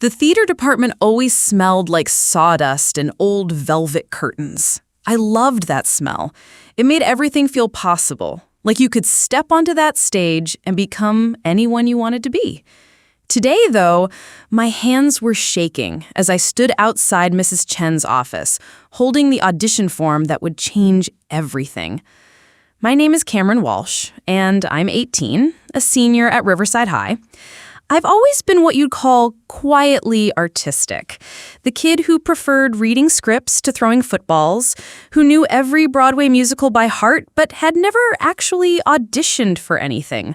The theater department always smelled like sawdust and old velvet curtains. I loved that smell. It made everything feel possible, like you could step onto that stage and become anyone you wanted to be. Today, though, my hands were shaking as I stood outside Mrs. Chen's office, holding the audition form that would change everything. My name is Cameron Walsh, and I'm 18, a senior at Riverside High. I've always been what you'd call quietly artistic, the kid who preferred reading scripts to throwing footballs, who knew every Broadway musical by heart but had never actually auditioned for anything.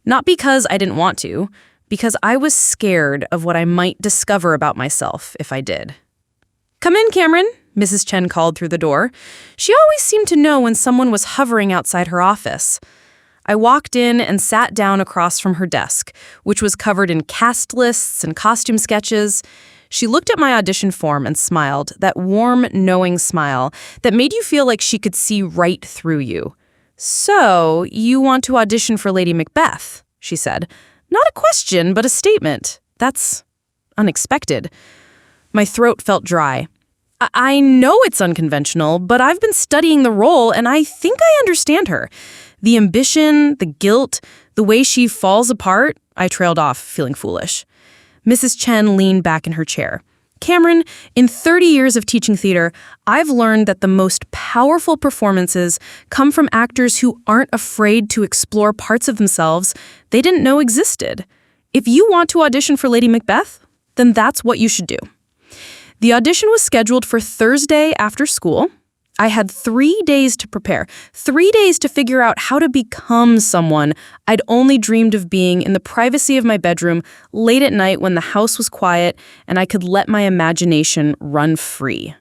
Not because I didn't want to, because I was scared of what I might discover about myself if I did. "Come in, Cameron," Mrs. Chen called through the door. She always seemed to know when someone was hovering outside her office. I walked in and sat down across from her desk, which was covered in cast lists and costume sketches. She looked at my audition form and smiled, that warm, knowing smile that made you feel like she could see right through you. "So, you want to audition for Lady Macbeth?" she said. "Not a question, but a statement. That's unexpected." My throat felt dry. I know it's unconventional, but I've been studying the role and I think I understand her. The ambition, the guilt, the way she falls apart. I trailed off, feeling foolish. Mrs. Chen leaned back in her chair. "Cameron, in 30 years of teaching theater, I've learned that the most powerful performances come from actors who aren't afraid to explore parts of themselves they didn't know existed. If you want to audition for Lady Macbeth, then that's what you should do." The audition was scheduled for Thursday after school. I had 3 days to prepare, 3 days to figure out how to become someone I'd only dreamed of being in the privacy of my bedroom late at night when the house was quiet and I could let my imagination run free.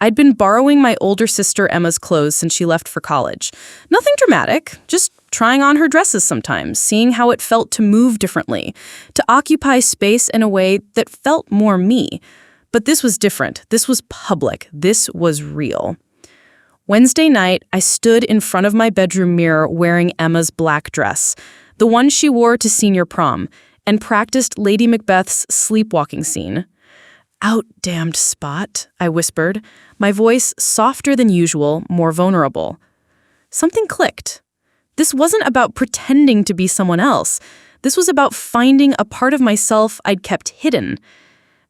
I'd been borrowing my older sister Emma's clothes since she left for college. Nothing dramatic, just trying on her dresses sometimes, seeing how it felt to move differently, to occupy space in a way that felt more me. But this was different. This was public. This was real. Wednesday night, I stood in front of my bedroom mirror wearing Emma's black dress, the one she wore to senior prom, and practiced Lady Macbeth's sleepwalking scene. "Out, damned spot," I whispered, my voice softer than usual, more vulnerable. Something clicked. This wasn't about pretending to be someone else. This was about finding a part of myself I'd kept hidden.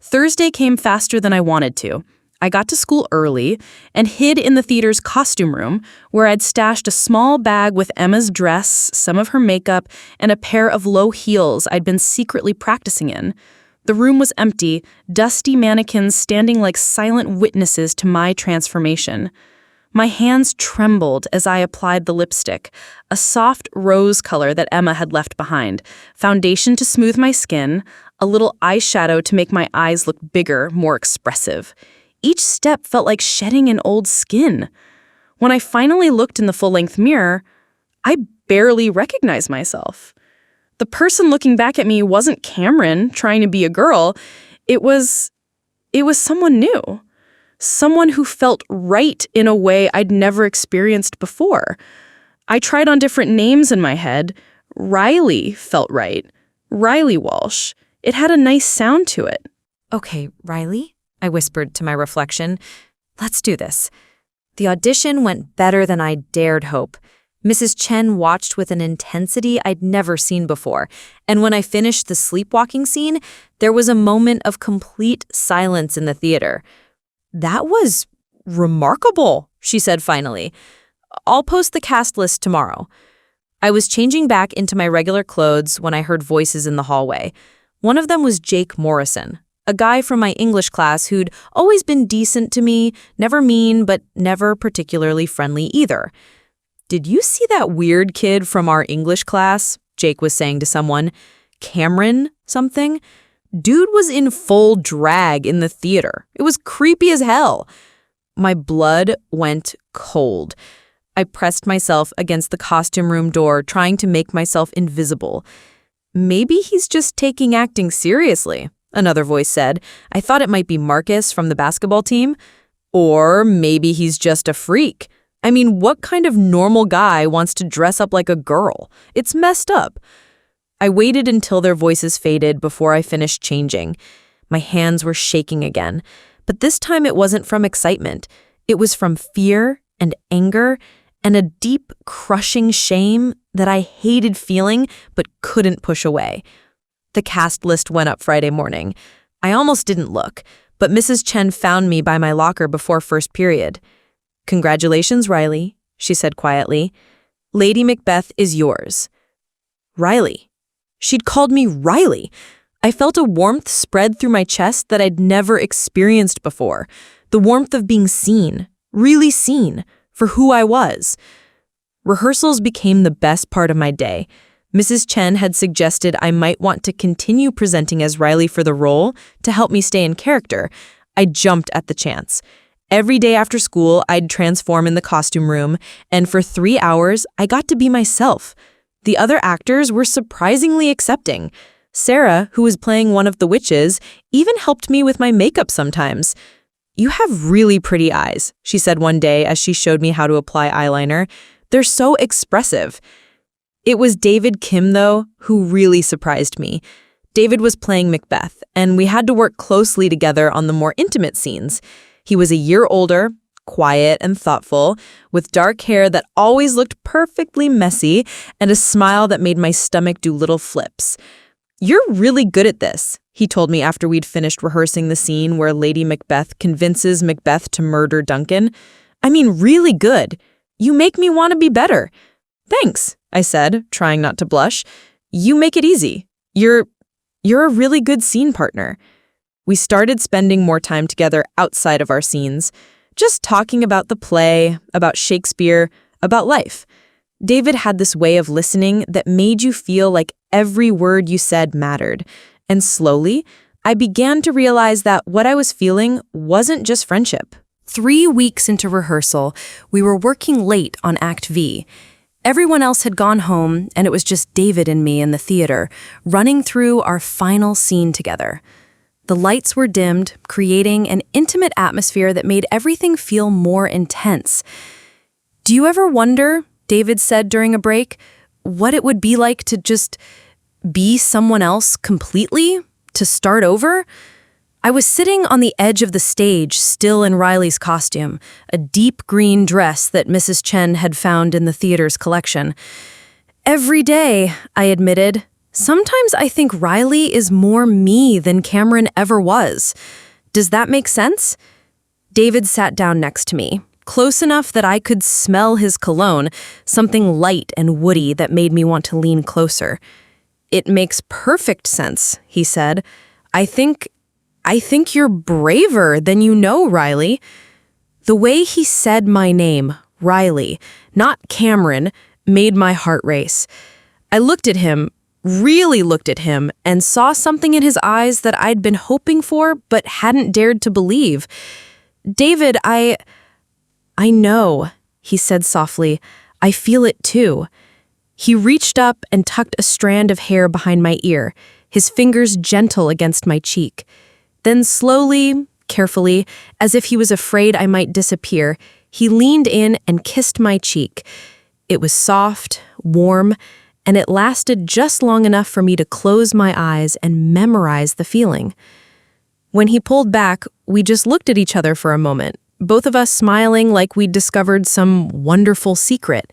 Thursday came faster than I wanted to. I got to school early and hid in the theater's costume room, where I'd stashed a small bag with Emma's dress, some of her makeup, and a pair of low heels I'd been secretly practicing in. The room was empty, dusty mannequins standing like silent witnesses to my transformation. My hands trembled as I applied the lipstick, a soft rose color that Emma had left behind, foundation to smooth my skin, a little eyeshadow to make my eyes look bigger, more expressive. Each step felt like shedding an old skin. When I finally looked in the full-length mirror, I barely recognized myself. The person looking back at me wasn't Cameron trying to be a girl. It was someone new. Someone who felt right in a way I'd never experienced before. I tried on different names in my head. Riley felt right. Riley Walsh. It had a nice sound to it. "Okay, Riley," I whispered to my reflection. "Let's do this." The audition went better than I dared hope. Mrs. Chen watched with an intensity I'd never seen before, and when I finished the sleepwalking scene, there was a moment of complete silence in the theater. "That was remarkable," she said finally. "I'll post the cast list tomorrow." I was changing back into my regular clothes when I heard voices in the hallway. One of them was Jake Morrison, a guy from my English class who'd always been decent to me, never mean, but never particularly friendly either. "Did you see that weird kid from our English class?" Jake was saying to someone. "Cameron something? Dude was in full drag in the theater. It was creepy as hell." My blood went cold. I pressed myself against the costume room door, trying to make myself invisible. "Maybe he's just taking acting seriously," another voice said. "I thought it might be Marcus from the basketball team. Or maybe he's just a freak. I mean, what kind of normal guy wants to dress up like a girl? It's messed up." I waited until their voices faded before I finished changing. My hands were shaking again. But this time it wasn't from excitement. It was from fear and anger and a deep, crushing shame that I hated feeling but couldn't push away. The cast list went up Friday morning. I almost didn't look, but Mrs. Chen found me by my locker before first period. "Congratulations, Riley," she said quietly. "Lady Macbeth is yours." Riley. She'd called me Riley. I felt a warmth spread through my chest that I'd never experienced before. The warmth of being seen, really seen, for who I was. Rehearsals became the best part of my day. Mrs. Chen had suggested I might want to continue presenting as Riley for the role to help me stay in character. I jumped at the chance. Every day after school, I'd transform in the costume room, and for 3 hours, I got to be myself. The other actors were surprisingly accepting. Sarah, who was playing one of the witches, even helped me with my makeup sometimes. "You have really pretty eyes," she said one day as she showed me how to apply eyeliner. "They're so expressive." It was David Kim, though, who really surprised me. David was playing Macbeth, and we had to work closely together on the more intimate scenes. He was a year older, quiet and thoughtful, with dark hair that always looked perfectly messy and a smile that made my stomach do little flips. "You're really good at this," he told me after we'd finished rehearsing the scene where Lady Macbeth convinces Macbeth to murder Duncan. "I mean, really good. You make me want to be better." "Thanks," I said, trying not to blush. "You make it easy. You're a really good scene partner." We started spending more time together outside of our scenes, just talking about the play, about Shakespeare, about life. David had this way of listening that made you feel like every word you said mattered. And slowly, I began to realize that what I was feeling wasn't just friendship. 3 weeks into rehearsal, we were working late on Act V. Everyone else had gone home, and it was just David and me in the theater, running through our final scene together. The lights were dimmed, creating an intimate atmosphere that made everything feel more intense. "Do you ever wonder," David said during a break, "what it would be like to just be someone else completely? To start over?" I was sitting on the edge of the stage, still in Riley's costume, a deep green dress that Mrs. Chen had found in the theater's collection. "Every day," I admitted, "sometimes I think Riley is more me than Cameron ever was. Does that make sense?" David sat down next to me, close enough that I could smell his cologne, something light and woody that made me want to lean closer. "It makes perfect sense," he said. I think you're braver than you know, Riley." The way he said my name, Riley, not Cameron, made my heart race. I looked at him, really looked at him, and saw something in his eyes that I'd been hoping for but hadn't dared to believe. "David, I know," he said softly. "I feel it too." He reached up and tucked a strand of hair behind my ear, his fingers gentle against my cheek. Then slowly, carefully, as if he was afraid I might disappear, he leaned in and kissed my cheek. It was soft, warm, and it lasted just long enough for me to close my eyes and memorize the feeling. When he pulled back, we just looked at each other for a moment, both of us smiling like we'd discovered some wonderful secret.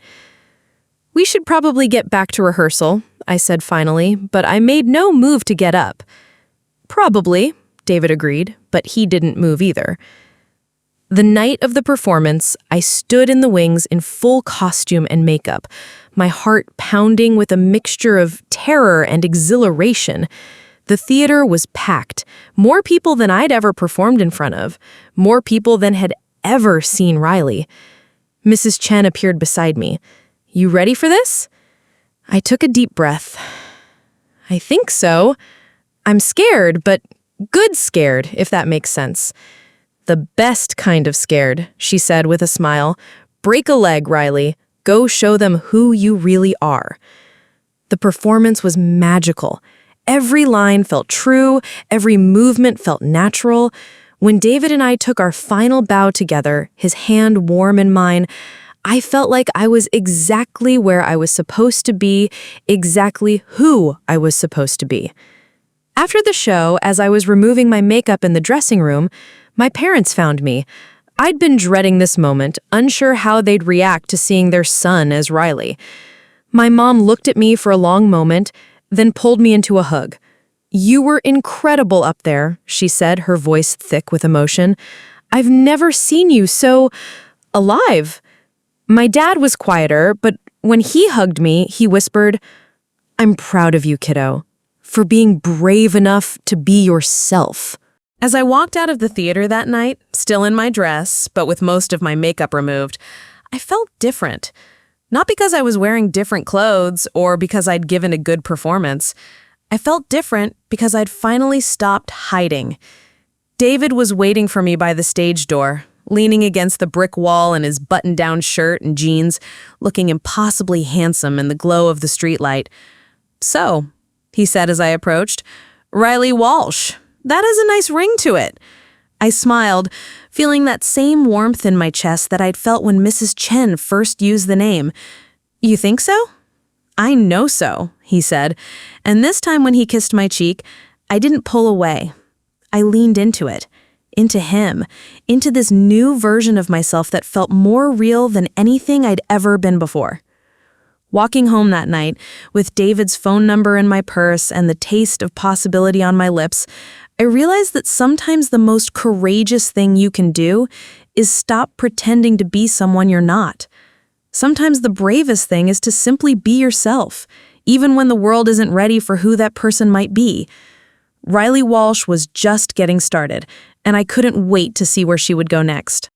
"We should probably get back to rehearsal," I said finally, but I made no move to get up. "Probably," David agreed, but he didn't move either. The night of the performance, I stood in the wings in full costume and makeup, my heart pounding with a mixture of terror and exhilaration. The theater was packed, more people than I'd ever performed in front of, more people than had ever seen Riley. Mrs. Chen appeared beside me. "You ready for this?" I took a deep breath. "I think so. I'm scared, but good scared, if that makes sense." "The best kind of scared," she said with a smile. "Break a leg, Riley. Go show them who you really are." The performance was magical. Every line felt true, every movement felt natural. When David and I took our final bow together, his hand warm in mine, I felt like I was exactly where I was supposed to be, exactly who I was supposed to be. After the show, as I was removing my makeup in the dressing room, my parents found me. I'd been dreading this moment, unsure how they'd react to seeing their son as Riley. My mom looked at me for a long moment, then pulled me into a hug. "You were incredible up there," she said, her voice thick with emotion. "I've never seen you so alive." My dad was quieter, but when he hugged me, he whispered, "I'm proud of you, kiddo, for being brave enough to be yourself." As I walked out of the theater that night, still in my dress, but with most of my makeup removed, I felt different. Not because I was wearing different clothes or because I'd given a good performance. I felt different because I'd finally stopped hiding. David was waiting for me by the stage door, leaning against the brick wall in his button-down shirt and jeans, looking impossibly handsome in the glow of the streetlight. "So," he said as I approached, "Riley Walsh. That has a nice ring to it." I smiled, feeling that same warmth in my chest that I'd felt when Mrs. Chen first used the name. "You think so?" "I know so," he said, and this time when he kissed my cheek, I didn't pull away. I leaned into it, into him, into this new version of myself that felt more real than anything I'd ever been before. Walking home that night, with David's phone number in my purse and the taste of possibility on my lips, I realized that sometimes the most courageous thing you can do is stop pretending to be someone you're not. Sometimes the bravest thing is to simply be yourself, even when the world isn't ready for who that person might be. Riley Walsh was just getting started, and I couldn't wait to see where she would go next.